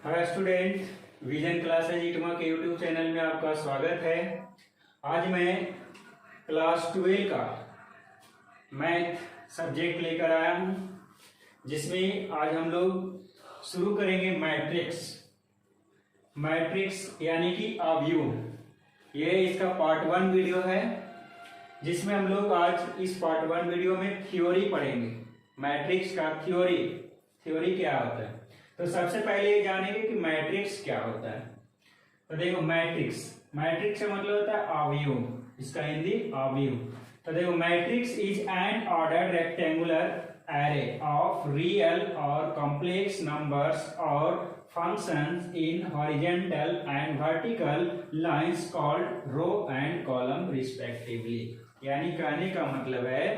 Hi student, vision classes इटमा के YouTube channel में आपका स्वागत है। आज मैं क्लास 12 का मैथ सब्जेक्ट लेकर आया हूँ, जिसमें आज हम लोग शुरू करेंगे मैट्रिक्स यानी कि अवयव। ये इसका पार्ट 1 वीडियो है, जिसमें हम लोग आज इस पार्ट 1 वीडियो में थ्योरी पढ़ेंगे। मैट्रिक्स का थ्योरी क्या होता है। तो सबसे पहले ये जानेंगे कि मैट्रिक्स क्या होता है। तो देखो, मैट्रिक्स का मतलब होता है अवयव, इसका हिंदी अवयव। तो देखो, matrix is an ordered rectangular array of real or complex numbers or functions in horizontal and vertical lines called row and column respectively। यानी कहने का मतलब है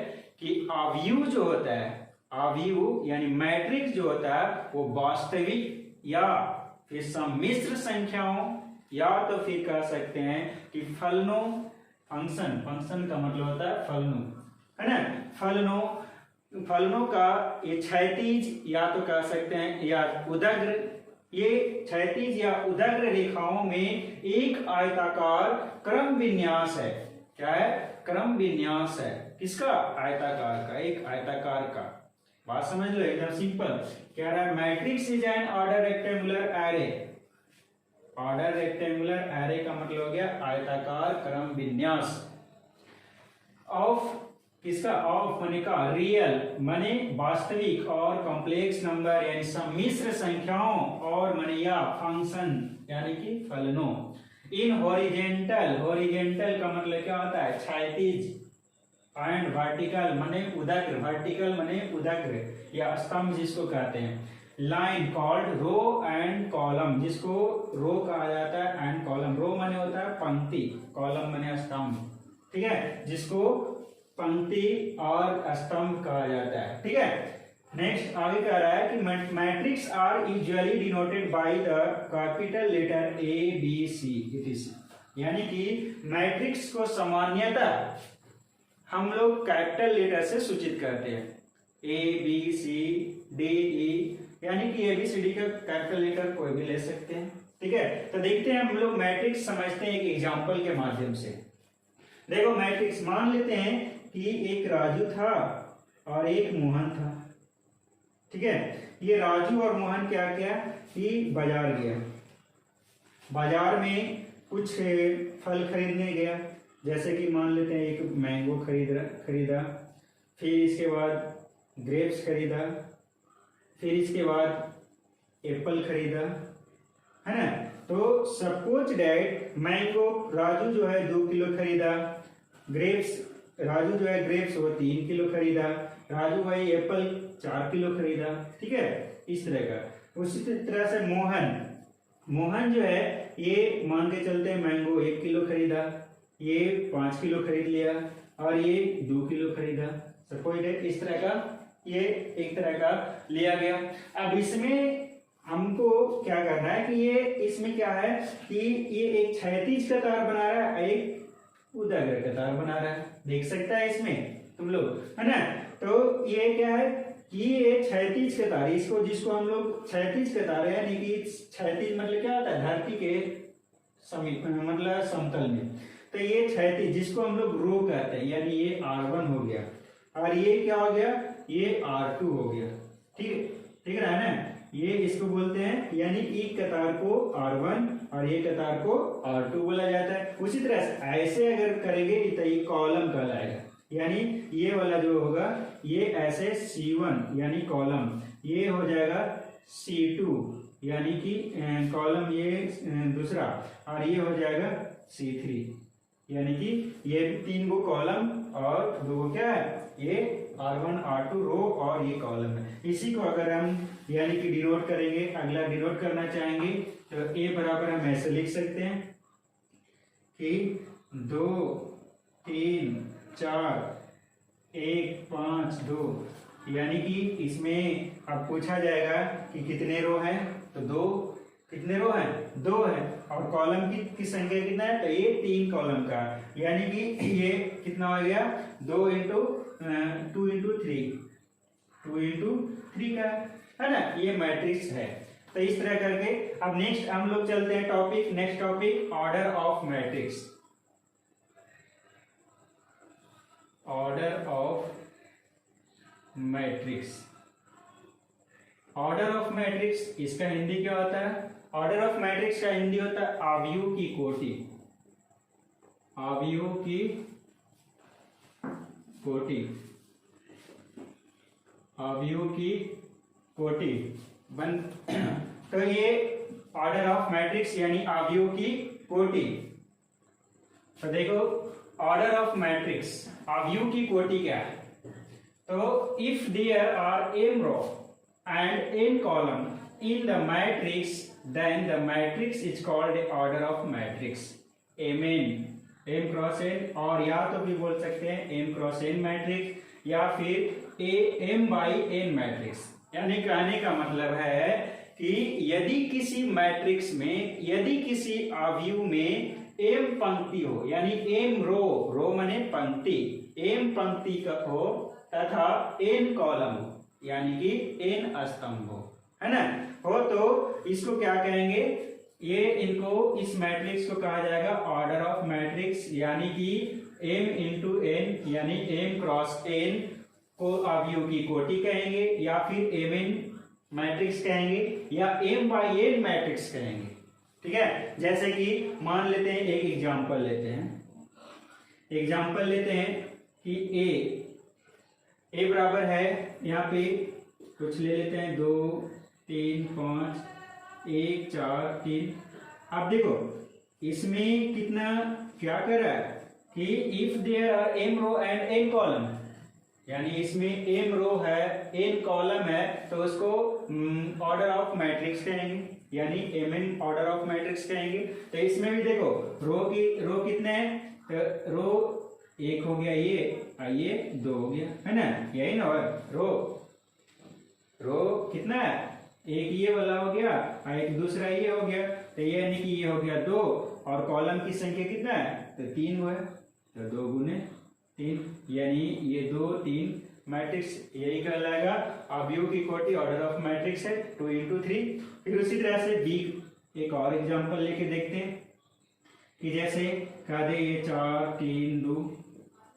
कि अवयव जो होता है, अवयव यानी मैट्रिक्स जो होता है, वो वास्तविक या फिर सम्मिश्र संख्याओं या तो फिर कह सकते हैं कि फलनों, फंक्शन का मतलब होता है फलनों, है ना। फलनों का ये क्षैतिज या तो कह सकते हैं या उदग्र, ये क्षैतिज या उदग्र रेखाओं में एक आयताकार क्रम विन्यास है। क्या है? क्रम विन्यास है। किसका? आयताकार का, एक आयताकार का। बात समझ लो, एकदम सिंपल। क्या रहा है? Matrix is an order rectangular array. Order rectangular array का मतलब हो गया आयताकार क्रम विन्यास। ऑफ किसका? ऑफ माने का रियल माने वास्तविक, और कॉम्प्लेक्स नंबर यानी सम्मिश्र संख्याओं, और माने या फंक्शन यानी कि फलनों। इन हॉरिजेंटल का मतलब क्या होता है? क्षैतिज, एंड वर्टिकल माने उदग्र, वर्टिकल माने उदग्र या स्तंभ जिसको कहते हैं। Line called row and column, जिसको रो कहा जाता है एंड कॉलम। रो माने होता है पंक्ति, कॉलम माने स्तंभ, ठीक है, जिसको पंक्ति और स्तंभ कहा जाता है, ठीक है। नेक्स्ट आगे कह रहा है कि matrix are usually denoted by the capital letter A B C etc। यानी कि मैट्रिक्स को सामान्यतः हम लोग कैपिटल लेटर से सूचित करते हैं, ए बी सी डी ई, यानी कि ए बी सी डी का कैपिटल लेटर कोई भी ले सकते हैं, ठीक है। तो देखते हैं हम लोग मैट्रिक्स समझते हैं एक एग्जांपल के माध्यम से। देखो, मैट्रिक्स मान लेते हैं कि एक राजू था और एक मोहन था, ठीक है। ये राजू और मोहन क्या किया कि बाजार गया, बाजार में कुछ फल खरीदने गया, जैसे कि मान लेते हैं एक मैंगो खरीदा, फिर इसके बाद ग्रेप्स खरीदा, फिर इसके बाद एप्पल खरीदा, है ना। तो सपोज डैट मैंगो राजू जो है 2 किलो खरीदा, राजू जो है ग्रेप्स वो 3 किलो खरीदा, राजू भाई एप्पल 4 किलो खरीदा, ठीक है, इस तरह का। उसी तरह से मोहन जो है, ये मान के चलते हैं मैंगो 1 किलो खरीदा, ये 5 किलो खरीद लिया, और ये 2 किलो खरीदा। सपोज डेट इस तरह का ये एक तरह का लिया गया। अब इसमें हमको क्या करना है कि ये इसमें क्या है कि ये एक क्षैतिज कतार बना रहा है, एक उदग्र कतार बना रहा है। देख सकता है इसमें तुम लोग, है ना। तो ये क्या है कि ये क्षैतिज कतार, इसको जिसको हम लोग क्षैतिज कतार यानी कि क्षैतिज मतलब क्या होता है? धरती के समीप, मतलब समतल में। तो ये क्षैतिज जिसको हम लोग रो कहते हैं, यानी ये R1 हो गया, और ये क्या हो गया? ये R2 हो गया, ठीक रहा है ना। ये इसको बोलते हैं, यानी एक कतार को R1 और ये कतार को R2 बोला जाता है। उसी तरह से ऐसे अगर करेंगे तो ये कॉलम कहलाएगा, यानी ये वाला जो होगा ये ऐसे C1 यानी कॉलम, ये हो जाएगा C2 यानी कि कॉलम, ये दूसरा, और ये हो जाएगा C3 यानी कि ये 3 गो कॉलम और 2 गो क्या है? ये R1 R2 रो और ये कॉलम है। इसी को अगर हम यानी कि डिनोट करेंगे, अगला डिनोट करना चाहेंगे, तो A बराबर हम ऐसे लिख सकते हैं कि 2 3 4 1 5 2, यानी कि इसमें अब पूछा जाएगा कि कितने रो हैं, तो 2। कितने रो हैं? 2 है। और कॉलम की संख्या कितना है? तो ये 3 कॉलम का, यानी कि ये कितना हो गया? 2 इंटू 3 का, है ना। ये मैट्रिक्स है। तो इस तरह करके अब नेक्स्ट हम लोग चलते हैं topic, next topic order of matrix. Order of matrix, order of matrix इसका हिंदी क्या होता है? ऑर्डर ऑफ मैट्रिक्स का हिंदी होता है आव्यूह की कोटि। आव्यूह की कोटि, आव्यूह की कोटि बन तो ये ऑर्डर ऑफ मैट्रिक्स यानी आव्यूह की कोटि। तो देखो ऑर्डर ऑफ मैट्रिक्स, आव्यूह की कोटि क्या है? तो if there are m row and n column in the matrix, then the matrix is called the order of matrix, mn, m cross n, और या तो भी बोल सकते हैं m cross n मैट्रिक्स या फिर m by n मैट्रिक्स। यानी कहने का मतलब है कि यदि किसी मैट्रिक्स में, यदि किसी आव्यूह में m पंक्ति हो, यानी m रो, रो माने पंक्ति, m पंक्ति का हो तथा n कॉलम हो, यानी कि n स्तंभ हो, है ना, हो, तो इसको क्या कहेंगे? ये इनको, इस मैट्रिक्स को कहा जाएगा ऑर्डर ऑफ मैट्रिक्स, यानी कि m इंटू n यानी m क्रॉस n को आव्यूह की कोटि कहेंगे, या फिर mn मैट्रिक्स कहेंगे, या m बाई n मैट्रिक्स कहेंगे। ठीक है, जैसे कि मान लेते हैं, एक एग्जांपल लेते हैं, एग्जांपल लेते हैं कि a बराबर है, यहाँ पे कुछ ले लेते हैं 2 3 5 1 4 3। अब देखो इसमें कितना क्या कर रहा है कि if there are m row and n column, यानी इसमें m रो है n कॉलम है, तो उसको ऑर्डर ऑफ मैट्रिक्स कहेंगे, यानी mn ऑर्डर ऑफ मैट्रिक्स कहेंगे। तो इसमें भी देखो रो कितने हैं? तो रो 1 हो गया, ये 2 हो गया, है ना, यही ना रो कितना है? एक ये वाला हो गया और एक दूसरा ये हो गया, तो ये यानी कि ये हो गया 2, और कॉलम की संख्या कितना है? तो 3 हुआ, तो 2 गुने 3, यानी ये 2 3 मैट्रिक्स, यही कहलाएगा आव्यूह की कोटि, ऑर्डर ऑफ मैट्रिक्स है 2 इंटू 3। फिर उसी तरह से बी, एक और एग्जांपल लेके देखते हैं कि जैसे कह दे ये 4 3 2।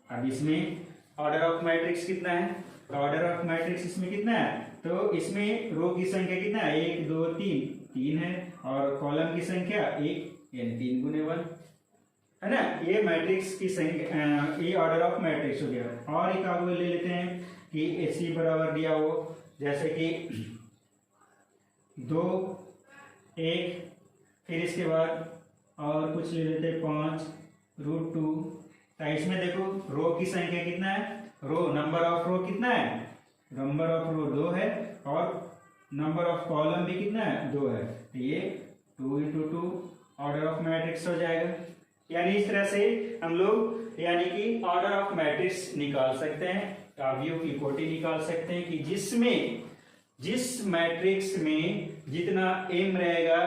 अब इसमें ऑर्डर ऑफ मैट्रिक्स कितना है? तो ऑर्डर ऑफ मैट्रिक्स इसमें कितना है? तो इसमें रो की संख्या कितना है? 1 2 3 है, और कॉलम की संख्या 1, यानी 3 गुने 1, है ना। ये मैट्रिक्स की संख्या, ये ऑर्डर ऑफ मैट्रिक्स हो गया। और एक आगे ले लेते हैं कि AC बराबर दिया हो, जैसे कि 2 1, फिर इसके बाद और कुछ ले लेते हैं 5 √2। तो इसमें देखो रो की संख्या कितना है? रो, नंबर ऑफ रो कितना है? नंबर ऑफ रो 2 है, और नंबर ऑफ कॉलम भी कितना है? 2 है। तो ये 2 इंटू 2 ऑर्डर ऑफ मैट्रिक्स हो जाएगा। यानी इस तरह से हम लोग यानी कि ऑर्डर ऑफ मैट्रिक्स निकाल सकते हैं, आव्यूह की कोटि निकाल सकते हैं कि जिसमें, जिस मैट्रिक्स में जितना m रहेगा,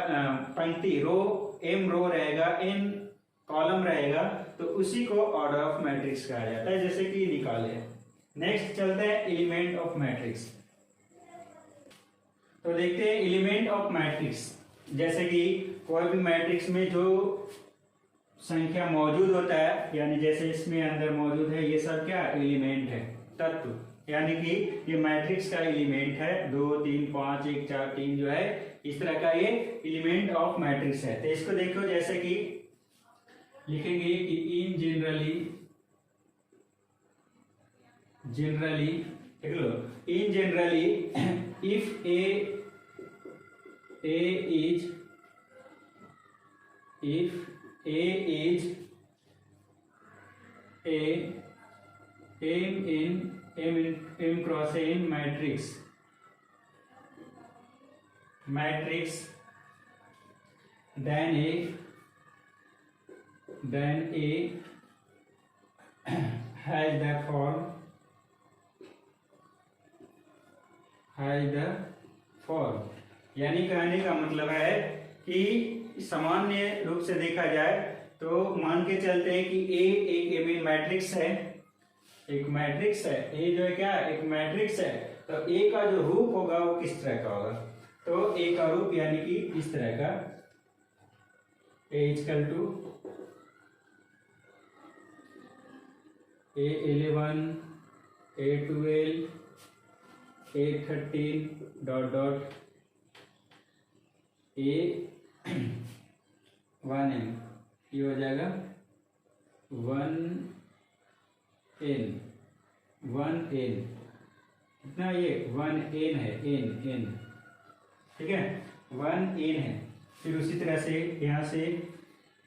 पंक्ति रो m रो रहेगा, n कॉलम रहेगा, तो उसी को ऑर्डर ऑफ मैट्रिक्स कहा जाता है, जैसे कि निकाले। नेक्स्ट चलते हैं एलिमेंट ऑफ मैट्रिक्स। तो देखते हैं एलिमेंट ऑफ मैट्रिक्स, जैसे कि कोई भी मैट्रिक्स में जो संख्या मौजूद होता है, यानी जैसे इसमें अंदर मौजूद है, ये सब क्या एलिमेंट है, तत्व, यानी कि ये मैट्रिक्स का एलिमेंट है। 2 3 5 1 4 3 जो है, इस तरह का ये एलिमेंट ऑफ मैट्रिक्स है। तो इसको देखो, जैसे कि लिखेंगे कि इन जनरली देख लो, in generally if a is a m cross n matrix, then A has the form, यानी कहने का मतलब है कि सामान्य रूप से देखा जाए तो मान के चलते हैं कि A एक एमिन मैट्रिक्स है, एक मैट्रिक्स है, A जो है क्या, एक मैट्रिक्स है। तो A का जो रूप होगा वो किस तरह का होगा? तो ए का रूप यानी कि इस तरह का A equal to A11 A12 A13 dot dot A1n, ये हो जाएगा 1n कितना, ये 1n है, n ठीक है, 1n है। फिर उसी तरह से यहाँ से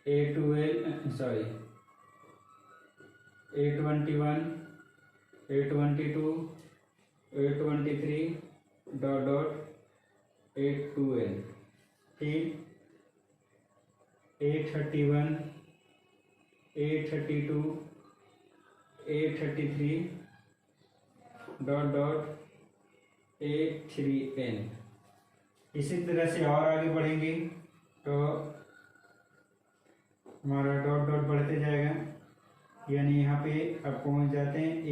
A21 A22 A23 dot dot A2n, फिर A31 A32 A33 dot dot A3n। इसी तरह से और आगे बढ़ेंगे तो हमारा डॉट डॉट बढ़ते जाएगा, यानी यहाँ पे अब पहुँच जाते हैं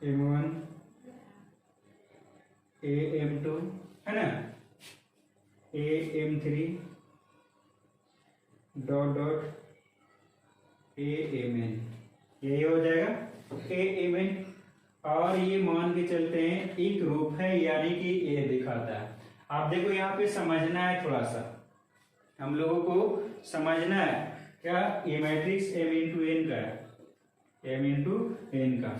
M1 AM2 है ना, AM3 डॉट डॉट AMN, यही हो जाएगा AMN। और ये मान के चलते हैं एक रूप है, यानी कि ए दिखाता है। आप देखो यहाँ पे समझना है, थोड़ा सा हम लोगों को समझना है क्या, ये मैट्रिक्स M इंटू एन का है, M इंटू एन का,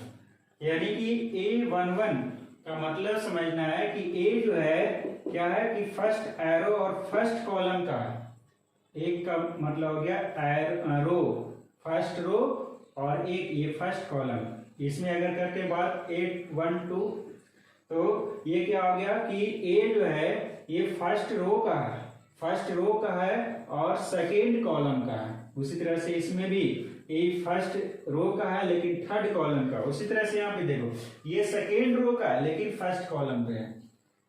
यानी कि A11 का मतलब समझना है कि ए जो है क्या है कि फर्स्ट एरो और फर्स्ट कॉलम का है। एक का मतलब हो गया रो, फर्स्ट रो, और एक ये फर्स्ट कॉलम। इसमें अगर करते बाद 8 1 2, तो ये क्या हो गया कि ए जो है ये फर्स्ट रो का है और सेकेंड कॉलम का है। उसी तरह से इसमें भी ए फर्स्ट रो का है लेकिन थर्ड कॉलम का। उसी तरह से यहाँ पे देखो ये सेकेंड रो का है लेकिन फर्स्ट कॉलम पे है,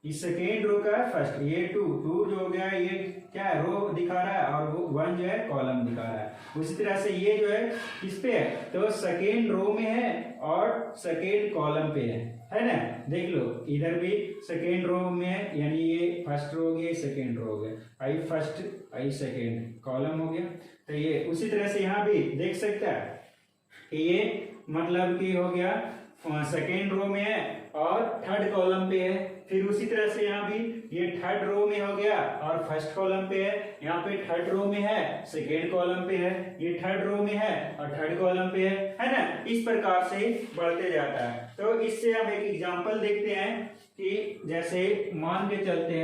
इस सेकेंड रो का है फर्स्ट, ये टू जो हो गया ये क्या है, रो दिखा रहा है, और वो 1 जो है कॉलम दिखा रहा है। उसी तरह से ये जो है किस पे है, तो सेकेंड रो में है और सेकेंड कॉलम पे है ना। देख लो इधर भी सेकेंड रो में है, यानी ये फर्स्ट रो हो गया, सेकेंड रो हो गया, आई फर्स्ट आई सेकेंड कॉलम हो गया। तो ये उसी तरह से यहाँ भी देख सकता है कि ये मतलब कि हो गया सेकेंड रो में है और थर्ड कॉलम पे है। फिर उसी तरह से यहाँ भी ये थर्ड रो में हो गया और फर्स्ट कॉलम पे है, यहाँ पे थर्ड रो में है सेकेंड कॉलम पे है, ये थर्ड रो में है और थर्ड कॉलम पे है ना। इस प्रकार से बढ़ते जाता है। तो इससे हम एक एग्जांपल देखते हैं कि जैसे मान के चलते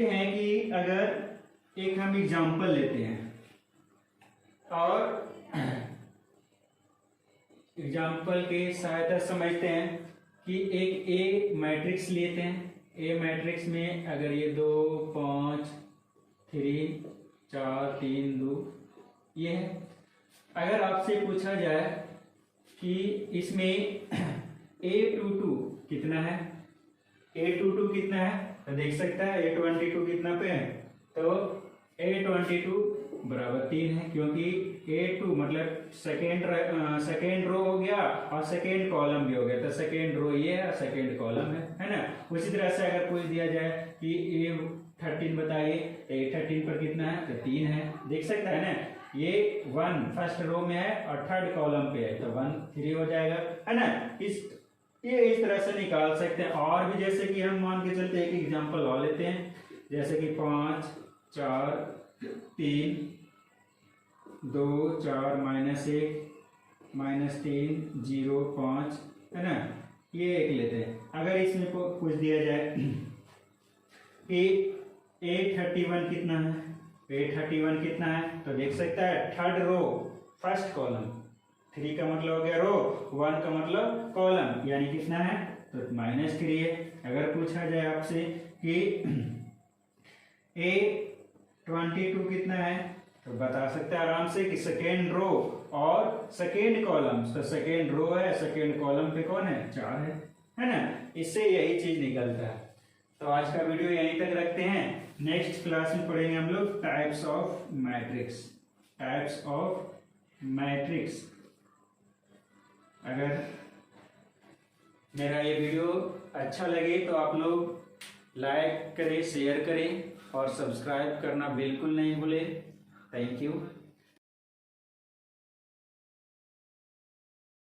हैं कि अगर एक हम एग्जांपल लेते हैं और एग्जाम्पल के सहायता समझते हैं कि एक ए मैट्रिक्स लेते हैं। ए मैट्रिक्स में अगर ये 2 5 3 4 3 2 ये है। अगर आपसे पूछा जाए कि इसमें A22 कितना है, A22 कितना है, तो देख सकता है A22 कितना पे है, तो A22 बराबर 3 है, क्योंकि A2 मतलब सेकेंड रो हो गया और सेकेंड कॉलम भी हो गया, तो सेकेंड रो ये है, सेकेंड कॉलम है ना। उसी तरह से अगर पूछ दिया जाए कि A13 बताइए, तो A13 पर कितना है, तो 3 है, देख सकता है ना। ये 1 फर्स्ट रो में है और थर्ड कॉलम पे है, तो 1 3 हो जाएगा, है ना। इस तरह से निकाल सकते हैं। और भी जैसे कि हम मान के चलते एक एग्जांपल और लेते हैं, जैसे कि 5 4 3 2 4 -1 -3 0 5, है ना। ये एक लेते हैं। अगर इसमें पूछ दिया जाए कि A31 कितना है, A31 कितना है, तो देख सकता है थर्ड रो फर्स्ट कॉलम, 3 का मतलब हो गया रो, 1 का मतलब कॉलम, यानी कितना है, तो -3 है। अगर पूछा जाए आपसे कि A22 कितना है, तो बता सकते हैं आराम से कि सेकेंड रो और सेकेंड कॉलम, तो सेकेंड रो है, सेकेंड कॉलम पे कौन है, 4 है ना। इससे यही चीज निकलता है। तो आज का वीडियो यहीं तक रखते हैं। नेक्स्ट क्लास में पढ़ेंगे हम लोग टाइप्स ऑफ मैट्रिक्स। अगर मेरा ये वीडियो अच्छा लगे तो आप लोग लाइक करें, शेयर करें और सब्सक्राइब करना बिल्कुल नहीं भूलें। Thank you.